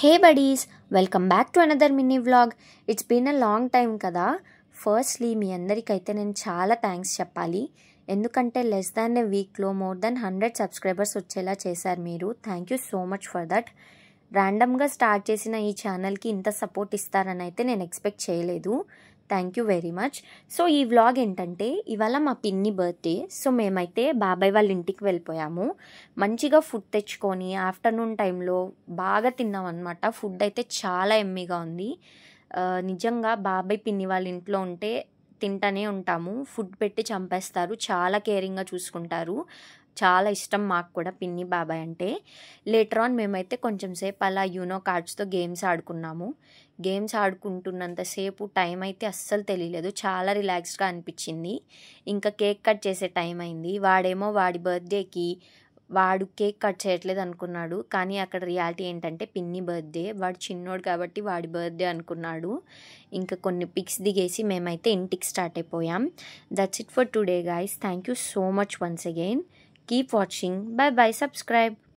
Hey buddies, welcome back to another mini vlog. It's been a long time కదా. Firstly మీ అందరికైతే నేను చాలా thanks చెప్పాలి. ఎందుకంటే లెస్ దాన్ ఏ వీక్లో మోర్ దెన్ 100 సబ్స్క్రైబర్స్ వచ్చేలా చేశారు మీరు. Thank you so much for that. ర్యాండమ్గా స్టార్ట్ చేసిన ఈ ఛానల్కి ఇంత సపోర్ట్ ఇస్తారని అయితే నేను ఎక్స్పెక్ట్ చేయలేదు. Thank you very much. So ఈ వ్లాగ్ ఏంటంటే ఇవాళ మా పిన్ని బర్త్డే. సో మేమైతే బాబాయ్ వాళ్ళ ఇంటికి వెళ్ళిపోయాము. మంచిగా ఫుడ్ తెచ్చుకొని ఆఫ్టర్నూన్ టైంలో బాగా తిన్నాం అనమాట. ఫుడ్ అయితే చాలా ఎమ్మీగా ఉంది. నిజంగా బాబాయ్ పిన్ని వాళ్ళ ఇంట్లో ఉంటే తింటూనే ఉంటాము. ఫుడ్ పెట్టి చంపేస్తారు, చాలా కేరింగ్గా చూసుకుంటారు. చాలా ఇష్టం మాకు కూడా పిన్ని బాబాయ్ అంటే. లేటర్ ఆన్ మేమైతే కొంచెం సేపు అలా యూనో కార్డ్స్తో గేమ్స్ ఆడుకున్నాము. గేమ్స్ ఆడుకుంటున్నంతసేపు టైం అయితే అస్సలు తెలియలేదు, చాలా రిలాక్స్డ్గా అనిపించింది. ఇంకా కేక్ కట్ చేసే టైం అయింది. వాడేమో వాడి బర్త్డేకి వాడు కేక్ కట్ చేయట్లేదు అనుకున్నాడు, కానీ అక్కడ రియాలిటీ ఏంటంటే పిన్ని బర్త్డే. వాడు చిన్నోడు కాబట్టి వాడి బర్త్డే అనుకున్నాడు. ఇంకా కొన్ని పిక్స్ దిగేసి మేమైతే ఇంటికి స్టార్ట్ అయిపోయాం. That's it for today guys. Thank you so much once again. Keep watching. By by. Subscribe.